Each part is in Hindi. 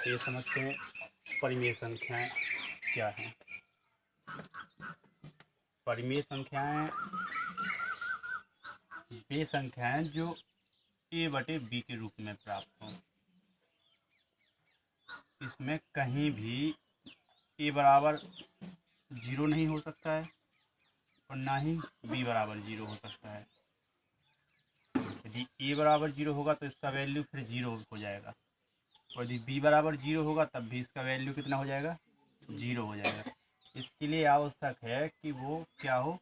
तो ये समझते हैं परिमेय संख्याएं क्या हैं। परिमेय संख्याएं वे संख्याएं जो a बटे b के रूप में प्राप्त हों। इसमें कहीं भी a बराबर 0 नहीं हो सकता है और ना ही b बराबर 0 हो सकता है। यदि a बराबर 0 होगा तो इसका वैल्यू फिर 0 हो जाएगा, और यदि b बराबर 0 होगा तब भी इसका वैल्यू कितना हो जाएगा, 0 हो जाएगा। इसके लिए आवश्यक है कि वो क्या हो,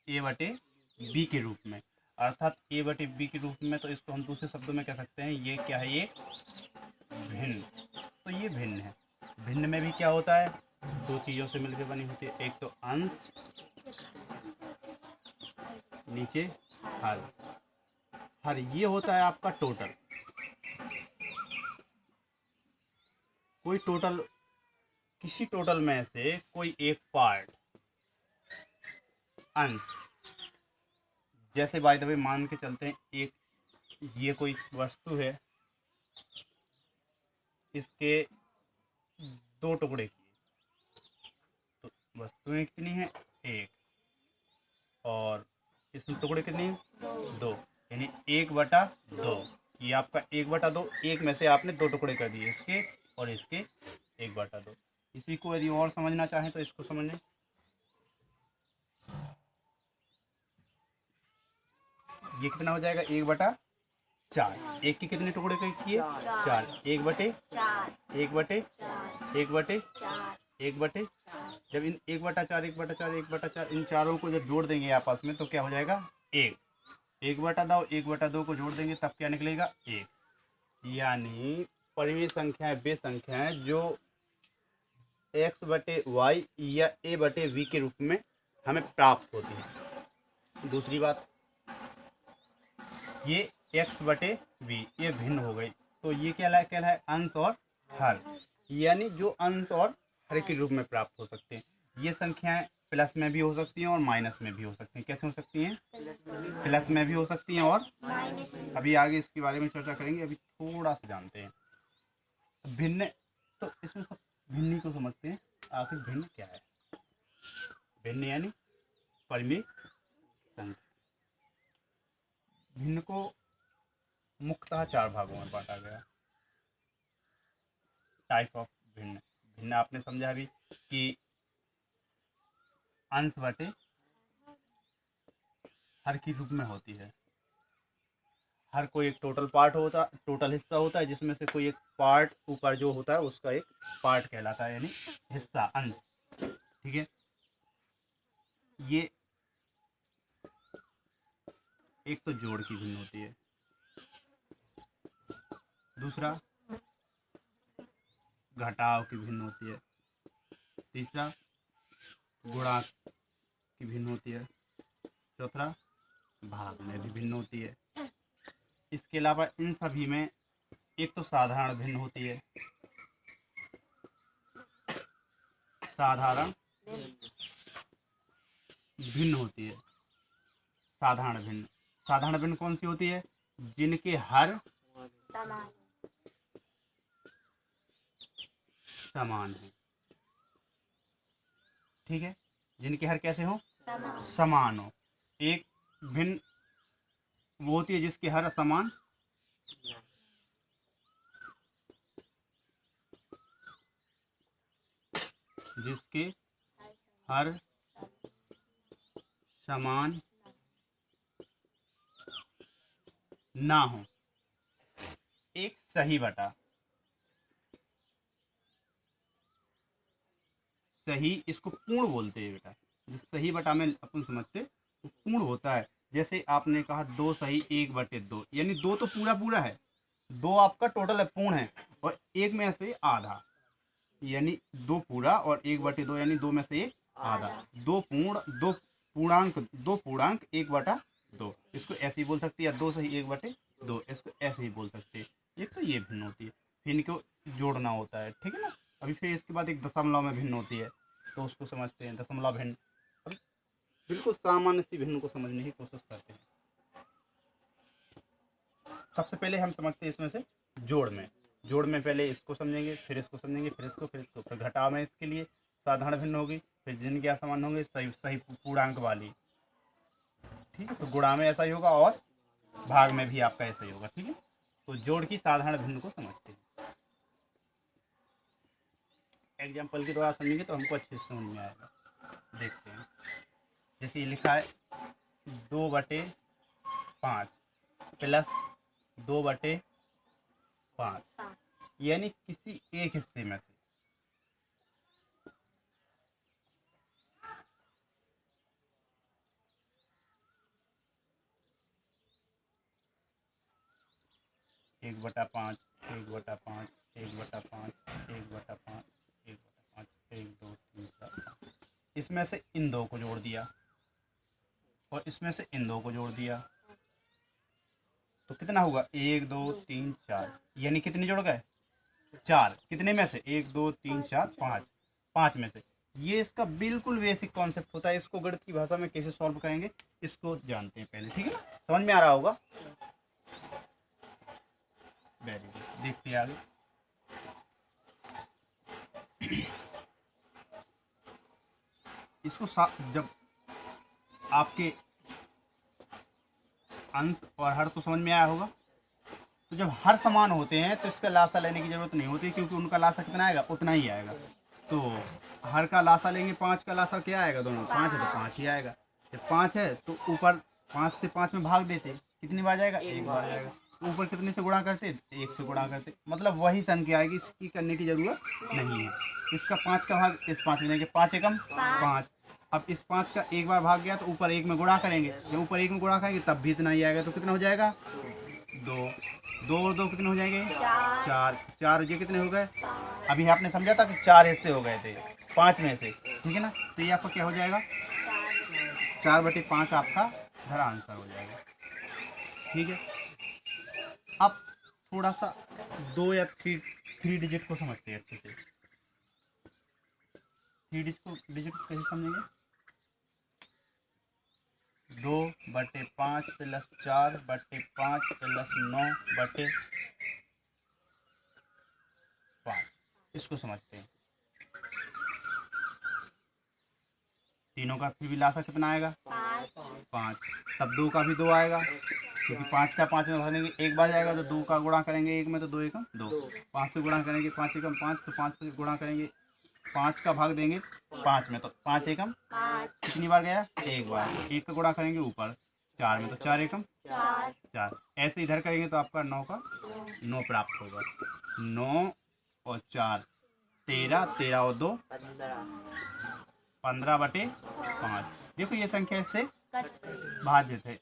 a बटे b के रूप में, अर्थात a बटे b के रूप में। तो इसको हम दूसरे शब्दों में कह सकते हैं ये क्या है, ये भिन्न। तो ये भिन्न है। भिन्न में भी क्या होता है, दो चीज़ों से मिलकर बनी होती है, एक तो अंश, नीचे हर। हर ये होता है आपका टोटल। कोई टोटल, किसी टोटल में से कोई एक पार्ट, अंश, जैसे बाय द वे मान के चलते हैं एक ये कोई वस्तु है, इसके दो टुकड़े किए तो वस्तुएं कितनी है, एक, और इसमें टुकड़े कितने हैं, दो, यानी 1/2। ये आपका 1/2, एक में से आपने दो टुकड़े कर दिए, इसके और इसके 1/2। इसी को यदि और समझना चाहें तो इसको समझें। ये कितना हो जाएगा, 1/4। एक के कितने टुकड़े किए, 4। 1/1/1/1/1 जब इन 1/4 1/4 1/4 इन चारों को जब जोड़ देंगे आपस में तो क्या हो जाएगा, 1। 1/2 को जोड़ देंगे तब क्या निकलेगा, 1। यानी परिमेय संख्याएं वे संख्याएं जो x बटे वाई या a बटे v के रूप में हमें प्राप्त होती हैं। दूसरी बात, ये x बटे v ये भिन्न हो गई, तो ये क्या है, अंश और हर, यानी जो अंश और हर के रूप में प्राप्त हो सकते हैं। ये संख्याएं प्लस में भी हो सकती हैं और माइनस में भी हो सकती हैं। कैसे हो सकती हैं, प्लस में भी हो सकती हैं और अभी आगे इसके बारे में चर्चा करेंगे। अभी थोड़ा सा जानते हैं भिन्न। तो इसमें सब भिन्न को समझते हैं, आखिर भिन्न क्या है। भिन्न यानी परिमेय संख्या। भिन्न को मुख्यतः 4 भागों में बांटा गया। टाइप ऑफ भिन्न। भिन्न आपने समझा भी कि अंश बटे हर की रूप में होती है। हर कोई एक टोटल पार्ट होता, टोटल हिस्सा होता है, जिसमें से कोई एक पार्ट ऊपर जो होता है उसका एक पार्ट कहलाता है, यानी हिस्सा, अंश। ठीक है, ये एक तो जोड़ की भिन्न होती है, दूसरा घटाव की भिन्न होती है, तीसरा गुणा की भिन्न होती है, चौथा भाग में भी भिन्न होती है। इसके अलावा इन सभी में एक तो साधारण भिन्न होती है। साधारण भिन्न होती है। साधारण भिन्न, साधारण भिन्न कौन सी होती है, जिनके हर समान है। ठीक है, जिनके हर कैसे हो, समान हो। एक भिन्न वो होती है जिसके हर समान जिसके हर समान ना हो। एक सही बटा, सही इसको पूर्ण बोलते हैं बेटा। जो सही बटा में अपन समझते तो पूर्ण होता है। जैसे आपने कहा 2 सही 1/2, यानी 2 तो पूरा पूरा है, 2 आपका टोटल है, पूर्ण है, और एक में से आधा, यानी 2 पूरा और 1/2 यानी 2 में से आधा। 2 पूर्ण, 2 पूर्णांक 1/2। इसको ऐसे ही बोल सकते हैं, या 2 सही 1/2, इसको ऐसे ही बोल सकते हैं। एक तो ये भिन्न होती है, फिर इनको जोड़ना होता है। ठीक है ना। अभी फिर इसके बाद एक दशमलव में भिन्न होती है, तो उसको समझते हैं, दशमलव भिन्न। अब बिल्कुल सामान्य सी भिन्न को समझने की कोशिश करते हैं। सबसे पहले हम समझते हैं इसमें से जोड़ में। जोड़ में पहले इसको समझेंगे, फिर इसको समझेंगे, फिर इसको, फिर इसको, फिर घटाव में इसके लिए साधारण भिन्न होगी, फिर जिनके असमान होंगे सही सही पूर्णांक वाली। ठीक है, तो गुणा में ऐसा ही होगा और भाग में भी आपका ऐसा ही होगा। ठीक है, तो जोड़ की साधारण भिन्न को समझते हैं। एग्जाम्पल के द्वारा समझेंगे तो हमको अच्छे से समझ में आएगा। देखते हैं, जैसे ये लिखा है 2/5 प्लस 2/5, यानी किसी एक हिस्से में से। एक बटा पाँच, एक बटा पाँच, एक बटा पाँच, एक बटा पाँच, एक बटा पाँच, एक दो तीन चार पाँच। इसमें से इन दो को जोड़ दिया और इसमें से इन दो को जोड़ दिया, तो कितना होगा? एक दो तीन चार, यानी कितने जोड़ गए? चार। कितने में से? एक दो तीन चार पाँच, पाँच में से। ये इसका बिल्कुल बेसिक कॉन्सेप्ट होता है। इसको गणित की भाषा में कैसे सॉल्व करेंगे इसको जानते हैं पहले। ठीक है ना, समझ में आ रहा होगा? वेरी गुड, देखते हैं आगे। इसको जब आपके अंश और हर तो समझ में आया होगा, तो जब हर समान होते हैं तो इसका लासा लेने की जरूरत नहीं होती, क्योंकि उनका लासा कितना आएगा उतना ही आएगा। तो हर का लासा लेंगे, पाँच का लासा क्या आएगा? दोनों पाँच है तो पाँच ही आएगा। जब पाँच है तो ऊपर पाँच से पाँच में भाग देते, कितनी बार जाएगा? एक बार जाएगा। ऊपर कितने से गुणा करते? एक से गुणा करते, मतलब वही संख्या आएगी, इसकी करने की जरूरत नहीं है। इसका पाँच का भाग इस पाँच में देंगे, पाँच एकम पाँच। अब इस पाँच का एक बार भाग गया तो ऊपर एक में गुणा करेंगे, जब ऊपर एक में गुणा करेंगे तब भी इतना ही आएगा, तो कितना हो जाएगा? दो। दो और दो कितने हो जाएंगे? चार। चार ये कितने हो गए? अभी आपने समझा था कि चार हिस्से हो गए थे पाँच में से। ठीक है ना, तो ये आपका क्या हो जाएगा? 4/5 आपका धरा आंसर हो जाएगा। ठीक है, अब थोड़ा सा दो या थ्री डिजिट को समझते हैं अच्छे से। थ्री डिजिट को कैसे समझेंगे? 2/5 प्लस 4/5 प्लस 9/5, इसको समझते हैं। तीनों का फिर भी लासा कितना आएगा? पाँच। तब दो का भी दो आएगा, क्योंकि पाँच का पाँच में भरेंगे एक बार जाएगा, तो दो का गुणा करेंगे एक में तो दो एकम दो। पाँच से गुणा करेंगे पाँच एकम पाँच, तो पाँच से गुणा करेंगे, पाँच का भाग देंगे पाँच में तो पाँच एकम कितनी बार गया? एक बार। एक का गुणा करेंगे ऊपर चार में तो चार एकम चार। ऐसे इधर करेंगे तो आपका 9 का 9 प्राप्त होगा। 9 और 4 13, 13 और 2 15/5। देखो ये संख्या इससे भाज्य थे,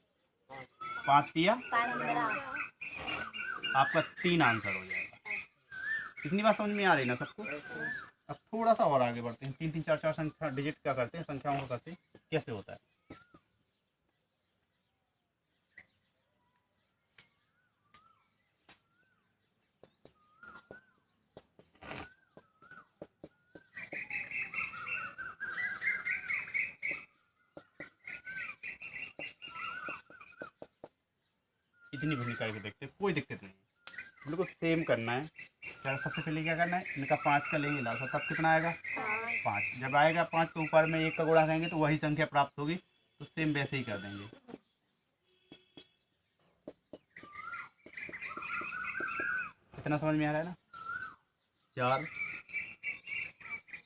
5 तिया आपका 3 आंसर हो जाएगा। कितनी बात समझ में आ रही ना सबको? अब थोड़ा सा और आगे बढ़ते हैं, 3 3 4 4 संख्या डिजिट का करते हैं, संख्याओं को करते हैं कैसे होता है। इतनी भिन्न करके देखते हैं, कोई दिक्कत नहीं, बिल्कुल सेम करना है। क्या सबसे पहले क्या करना है? इनका 5 का लेंगे लासा, तब कितना आएगा? 5। जब आएगा 5 तो ऊपर में एक का गुणा करेंगे तो वही संख्या प्राप्त होगी, तो सेम वैसे ही कर देंगे। इतना समझ में आ रहा है ना? 4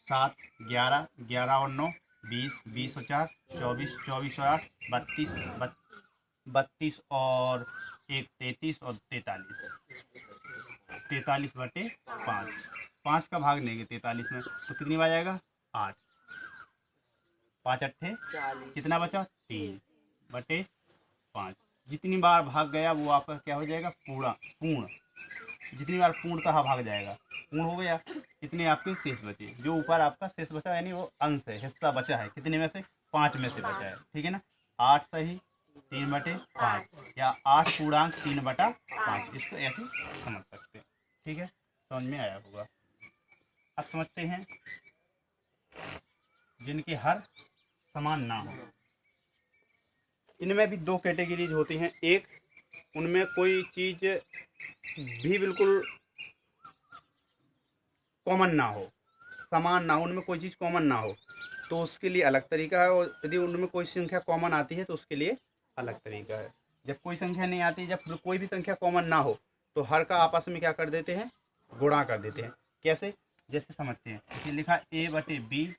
7 11, 11 और 9 20, 20 और 4 24, 24 और 8 32, 32 और 1 33 और 43, 43/5। 5 का भाग देंगे 43 में तो कितनी बार जाएगा? 8। 5 अट्ठे कितना बचा? 3/5। जितनी बार भाग गया वो आपका क्या हो जाएगा? पूर्ण। जितनी बार पूर्णतः भाग जाएगा पूर्ण हो गया। कितने आपके शेष बचे? जो ऊपर आपका शेष बचा यानी वो अंश है, हिस्सा बचा है, कितने में से? 5 में से बचा है। ठीक है ना, 8 सही 3/5 या 8 पूर्णांक 3/5, इसको ऐसे समझ सकते हैं। ठीक है, समझ में आया होगा। अब समझते हैं जिनके हर समान ना हो। इनमें भी दो कैटेगरीज होती हैं। एक, उनमें कोई चीज़ भी बिल्कुल कॉमन ना हो, समान ना हो, उनमें कोई चीज़ कॉमन ना हो, तो उसके लिए अलग तरीका है। और यदि उनमें कोई संख्या कॉमन आती है तो उसके लिए अलग तरीका है। जब कोई संख्या नहीं आती, जब कोई भी संख्या कॉमन ना हो, तो हर का आपस में क्या कर देते हैं, गुणा कर देते हैं। कैसे, जैसे समझते हैं, ये लिखा ए बटे बी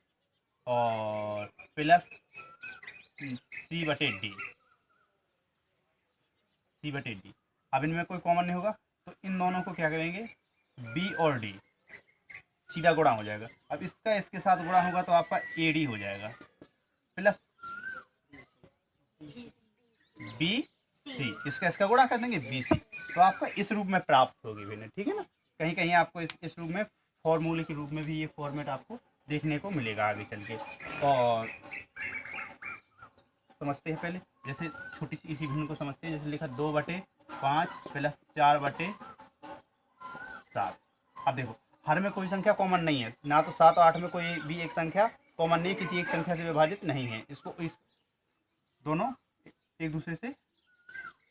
और प्लस सी बटे डी, सी बटे डी। अब इनमें कोई कॉमन नहीं होगा, तो इन दोनों को क्या करेंगे, बी और डी, सीधा गुणा हो जाएगा। अब इसका इसके साथ गुणा होगा तो आपका ए डी हो जाएगा, प्लस बी सी, इसका इसका गुणा कर देंगे बी सी, तो आपका इस रूप में प्राप्त होगी विनय, ठीक है ना। कहीं कहीं आपको इस रूप में फॉर्मूले के रूप में भी ये फॉर्मेट आपको देखने को मिलेगा आगे चल के। और समझते हैं पहले, जैसे छोटी सी इसी भिन्न को समझते हैं। जैसे लिखा 2/5 प्लस 4/7। अब देखो, हर में कोई संख्या कॉमन नहीं है ना, तो 7 और 8 में कोई भी एक संख्या कॉमन नहीं, किसी एक संख्या से विभाजित नहीं है। इसको इस दोनों एक दूसरे से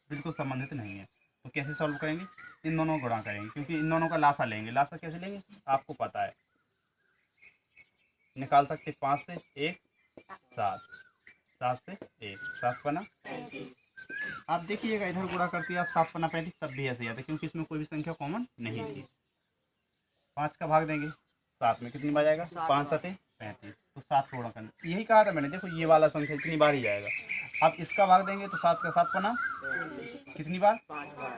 बिल्कुल संबंधित नहीं है। तो कैसे सॉल्व करेंगे, इन दोनों को गुणा करेंगे, क्योंकि इन दोनों का लासा लेंगे। लासा कैसे लेंगे आपको पता है, निकाल सकते 5 से 1 7, 7 से 1 7 पना। आप देखिएगा इधर गुणा करती है आप 7 पना 35, तब भी ऐसे आता है, क्योंकि इसमें कोई भी संख्या कॉमन नहीं थी। 5 का भाग देंगे 7 में, कितनी बार जाएगा, 5 7 35, तो 7 को गुणा करना। यही कहा था मैंने, देखो ये वाला संख्या इतनी बार ही जाएगा। अब इसका भाग देंगे तो 7 का 7 पना कितनी बार,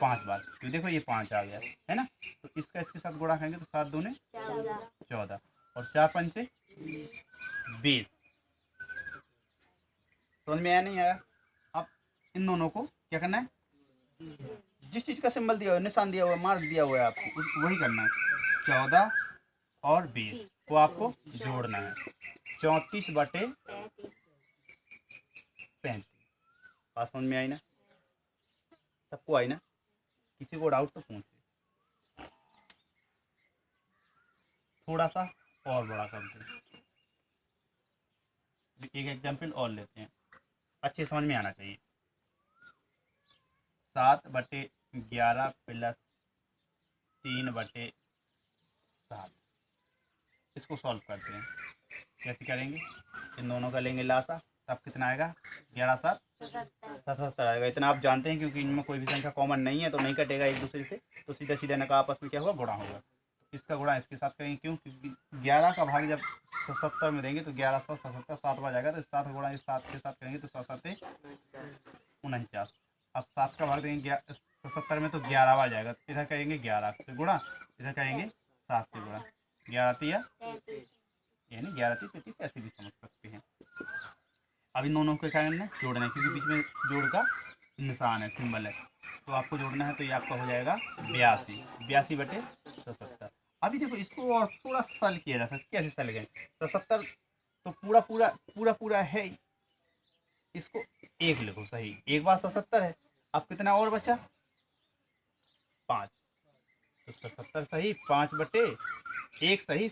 5 बार, तो देखो ये 5 आ गया है ना। तो इसका इसके साथ गुणा करेंगे तो 7 दूने 14 और 4 पंचे 20। समझ में आया नहीं आया। अब इन दोनों को क्या करना है, जिस चीज़ का सिंबल दिया हुआ है, निशान दिया हुआ है, मार्क दिया हुआ है, आपको वही करना है। 14 और 20 को आपको जोड़ना है, 34/35। बात समझ में आई ना, सबको आई ना, किसी को डाउट तो पूछे। थोड़ा सा और बड़ा करते हैं, एक एग्जाम्पल और लेते हैं, अच्छे समझ में आना चाहिए। 7/11 प्लस 3/7, इसको सॉल्व करते हैं। कैसे करेंगे, इन दोनों का लेंगे लासा, तब कितना आएगा, 11 7 77 आएगा। इतना आप जानते हैं, क्योंकि इनमें कोई भी संख्या कॉमन नहीं है तो नहीं कटेगा एक दूसरे से, तो सीधा सीधा इनका आपस में क्या होगा, गुणा होगा। इसका गुणा इसके साथ करेंगे, क्यों, क्योंकि 11 का भाग जब 77 में देंगे तो 11 7 77 7 बार जाएगा, तो 7 गुणा इस 7 के साथ करेंगे तो 7 7 49। अब 7 का भाग देंगे 77 में तो 11 बार जाएगा, इधर करेंगे 11 से गुणा, इधर करेंगे 7 से गुणा, 11 तिया यानी 11 3 33, ऐसे भी समझ सकते हैं। अब इन दोनों के कारण है जोड़ना है, क्योंकि बीच में जोड़ का निशान है, सिंबल है, तो आपको जोड़ना है। तो ये आपका हो जाएगा 82, 82/77। अभी देखो इसको और थोड़ा सा सरल किया जा सकता है। कैसे सरल करें, 77 तो पूरा पूरा पूरा पूरा है, इसको एक लिखो, सही, एक बार 77 है। अब कितना और बचा, 5, तो 77 सही 5/1 सही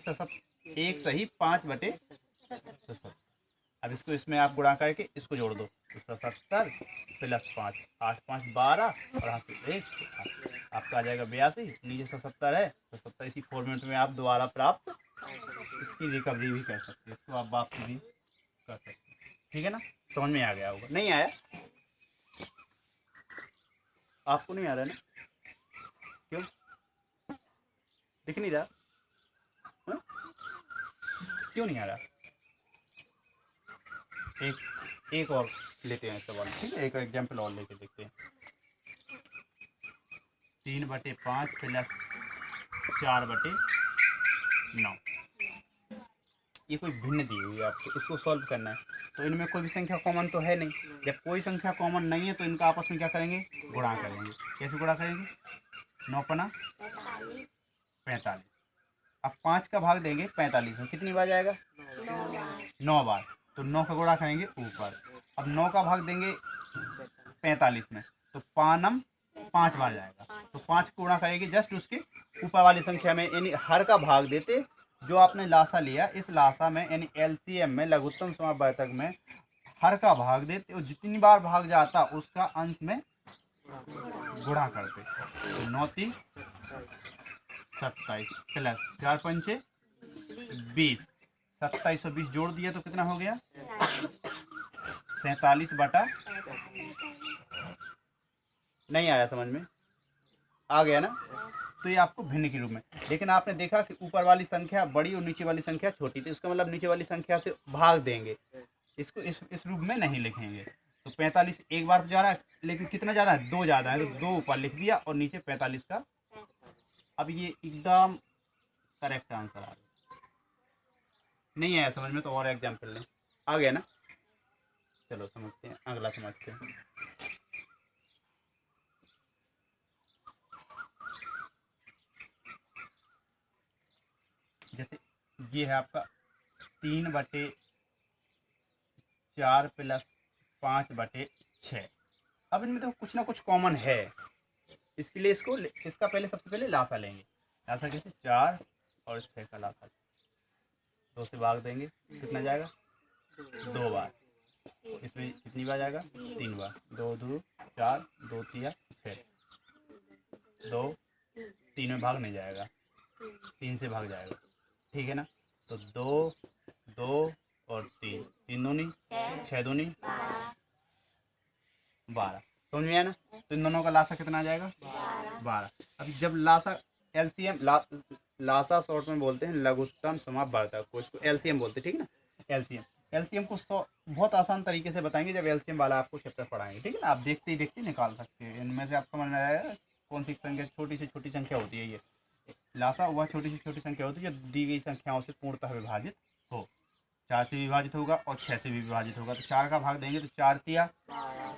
1 सही 5/77। अब इसको इसमें आप गुणा करके इसको जोड़ दो, तो 77 प्लस 5 8 5 12 और यहाँ से 1 आपका आ जाएगा 82। नीचे 77 है तो 70 इसी फॉर्मेट में आप दोबारा प्राप्त इसकी रिकवरी भी कर सकते हैं, इसको आप वापसी भी कर सकते हैं, ठीक है ना। समझ में आ गया होगा, नहीं आया आपको, नहीं आ रहा है ना, क्यों दिख नहीं रहा, हा? क्यों नहीं आ रहा, एक और लेते हैं सवाल, ठीक है, एक एग्जाम्पल और लेके देखते हैं। 3/5 प्लस 4/9, ये कोई भिन्न दी हुई है आपको, इसको सॉल्व करना है। तो इनमें कोई भी संख्या कॉमन तो है नहीं, जब कोई संख्या कॉमन नहीं है तो इनका आपस में क्या करेंगे, गुणा करेंगे। कैसे गुणा करेंगे, 9 पना 45। अब 5 का भाग देंगे 45 में, कितनी बार जाएगा, 9 बार, तो 9 का गुणा करेंगे ऊपर। अब 9 का भाग देंगे 45 में, तो 5 5 बार जाएगा, तो 5 को गुणा करेंगे जस्ट उसके ऊपर वाली संख्या में, यानी हर का भाग देते, जो आपने लासा लिया इस लासा में यानी एलसीएम में, लघुत्तम समावर्तक में हर का भाग देते और जितनी बार भाग जाता उसका अंश में गुणा करते। तो 9 3 27 प्लस 4 पंचे 20, 27 और 20 जोड़ दिया तो कितना हो गया? 47 बटा, नहीं आया समझ में? आ गया ना? तो ये आपको भिन्न के रूप में, लेकिन आपने देखा कि ऊपर वाली संख्या बड़ी और नीचे वाली संख्या छोटी थी, इसका मतलब नीचे वाली संख्या से भाग देंगे, इसको इस रूप में नहीं लिखेंगे। तो 45 एक बार तो जा रहा है, लेकिन कितना ज़्यादा है? 2 ज़्यादा है, तो 2 ऊपर लिख दिया और नीचे 45 का। अब ये एकदम करेक्ट आंसर आ गया। नहीं आया समझ में तो और एग्जाम्पल लें। आ गया ना? चलो समझते हैं, अगला समझते हैं। जैसे ये है आपका 3/4 प्लस 5/6। अब इनमें तो कुछ ना कुछ कॉमन है, इसके लिए इसका पहले सबसे पहले लासा लेंगे। लासा कैसे? 4 और 6 का लासा 2 से भाग देंगे, कितना जाएगा? 2 बार। इसमें कितनी बार जाएगा? 3 बार। 2 2 4, 2 3 6, 2 3 में भाग नहीं जाएगा, 3 से भाग जाएगा, ठीक है ना? तो 2 2 और 3, 3 दूनी 6 दूनी 12। समझ में आया ना? तो इन दोनों का लासा कितना आ जाएगा? 12। अब जब लासा एलसीएम लासा शॉर्ट में बोलते हैं लघुत्तम समापवर्धक को, इसको एलसीएम बोलते हैं, ठीक है ना? एलसीएम को बहुत आसान तरीके से बताएंगे जब एलसीएम वाला आपको चैप्टर पढ़ाएंगे, ठीक है ना? आप देखते ही देखते निकाल सकते हैं। इनमें से आपको समझ में आएगा कौन सी संख्या छोटी से छोटी संख्या होती है। ये लासा वह छोटी से छोटी संख्या होती है जो दी गई संख्याओं से पूर्णतः विभाजित हो। 4 से विभाजित होगा और 6 से भी विभाजित होगा। तो 4 का भाग देंगे तो 4 तिया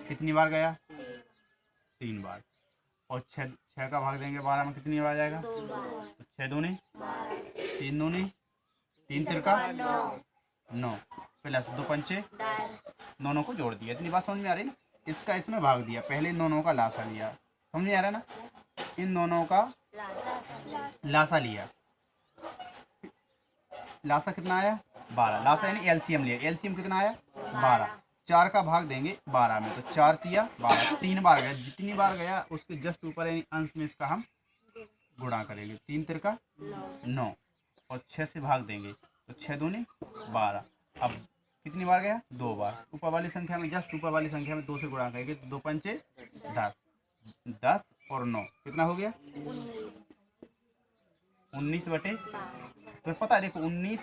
कितनी बार गया? 3 बार। और 6 का भाग देंगे 12 में, कितनी बार जाएगा? तो 6 दूनी 3 दूनी 3 तिरका 9 प्लस 2 पंचे 9 को जोड़ दिया। इतनी बात समझ में आ रही ना? इसका इसमें भाग दिया, पहले इन दोनों का लासा लिया। समझ में आ रहा है ना? इन दोनों का लासा लिया, लासा कितना आया? 12। लासा यानी एलसीएम लिया, एलसीएम कितना आया? 12। 4 का भाग देंगे 12 में, तो 4 तिया 12, 3 बार गया। जितनी बार गया उसके जस्ट ऊपर यानी अंश में इसका हम गुणा करेंगे। 3 तिरका 9 और 6 से भाग देंगे तो 6 दूनी 12। अब कितनी बार गया? 2 बार। ऊपर वाली संख्या में जस्ट ऊपर वाली संख्या में 2 से गुणा करेंगे तो 2 पंचे 10, 10 और 9 कितना हो गया? 19 बटे, तो पता है देखो 19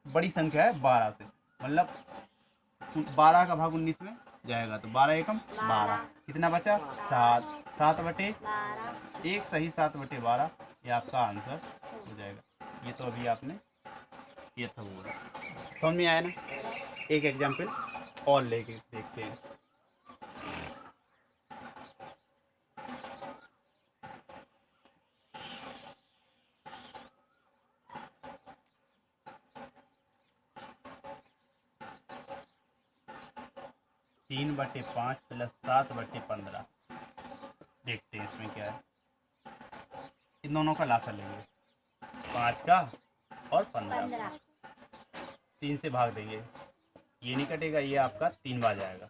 बड़ी संख्या है 12 से, मतलब 12 का भाग 19 में जाएगा तो 12 एकम 12, कितना बचा? 7, 7 बटे एक सही 7 बटे 12, ये आपका आंसर हो जाएगा। ये तो अभी आपने ये था बोला, समझ में आया ना? एक एग्जाम्पल और लेके देखते हैं। तीन बटे 5 प्लस 7/15। देखते हैं इसमें क्या है। इन दोनों का लासा लेंगे, 5 का और 15, 3 से भाग देंगे, ये नहीं कटेगा, ये आपका 3 बार जाएगा,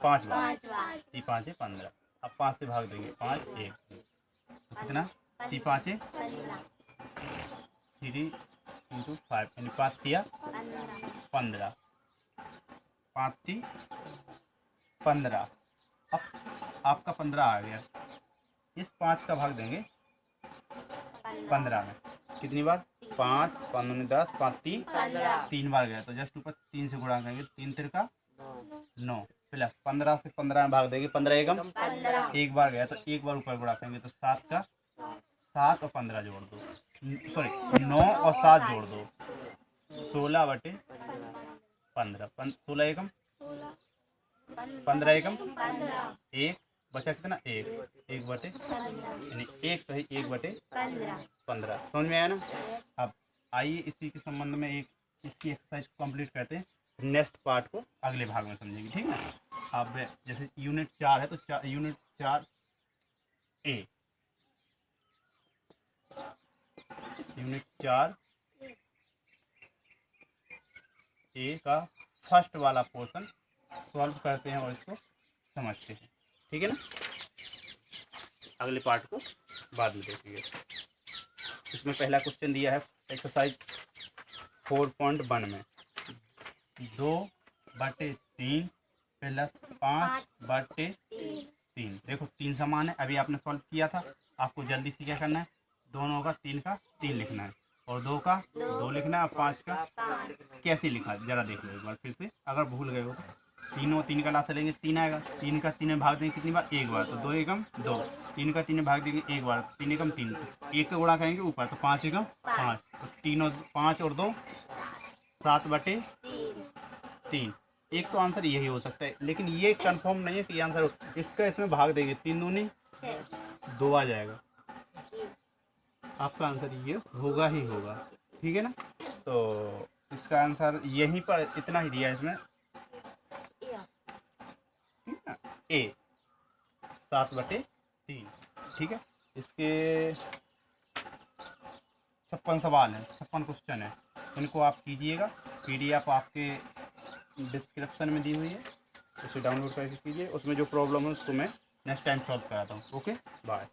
5 बार, 3 5 15। अब 5 से भाग देंगे, 5 1 तो कितना? 3 5 3 इंटू 5 यानी 5 तिया 15, 5 3 15। अब आपका 15 आ गया, इस 5 का भाग देंगे 15 में, कितनी बार? 5 5 10 5 3 3 बार गया, तो जस्ट ऊपर 3 से गुणा करेंगे, 3 तिरका 9 प्लस 15 से 15 में भाग देंगे, 15 एकम 1 बार गया तो 1 बार ऊपर गुणा करेंगे तो 7 का 7 और 15 जोड़ दो, सॉरी 9 और 7 जोड़ दो, 16 बटे 15, 16 एकम 15 एकम 1 बचा, कितना? 1 बटे यानी 1 सही 1 बटे 15। समझ में आया ना? अब आइए इसी के संबंध में एक इसकी एक्सरसाइज को कंप्लीट करते हैं, नेक्स्ट पार्ट को अगले भाग में समझेंगे, ठीक है? अब जैसे यूनिट 4 है तो यूनिट 4 ए, यूनिट 4 ए का फर्स्ट वाला पोर्शन सॉल्व करते हैं और इसको समझते हैं, ठीक है ना? अगले पार्ट को बाद में देखेंगे। इसमें पहला क्वेश्चन दिया है एक्सरसाइज 4.1 में 2/3 प्लस 5/3। देखो 3 समान है, अभी आपने सॉल्व किया था। आपको जल्दी से क्या करना है, दोनों का 3 का 3 लिखना है और 2 का 2 लिखना है और 5 का कैसे लिखा है जरा देख लो एक बार फिर से, अगर भूल गए हो तो। तीनों 3 का लास्ट लेंगे 3 आएगा, 3 का 3 में भाग देंगे कितनी बार, एक बार, तो 2 एकम 2। 3 का 3 में भाग देंगे एक बार, 3 एकम 3, एक का गुणा करेंगे ऊपर तो 5 एकम 5, तो 3 और 5 और 2 7/3। एक तो आंसर यही हो सकता है, लेकिन ये कंफर्म नहीं है कि ये आंसर हो। इसका इसमें भाग देंगे 3 दूनी 2 आ जाएगा, आपका आंसर ये होगा ही होगा। ठीक है ना, तो इसका आंसर यहीं पर इतना ही दिया है इसमें, ए 7/3। ठीक है, इसके 56 सवाल हैं, 56 क्वेश्चन है, इनको आप कीजिएगा। PDF आपके डिस्क्रिप्शन में दी हुई है, उसे डाउनलोड करके कीजिए। उसमें जो प्रॉब्लम है उसको मैं नेक्स्ट टाइम सॉल्व कराता हूँ। Okay, bye.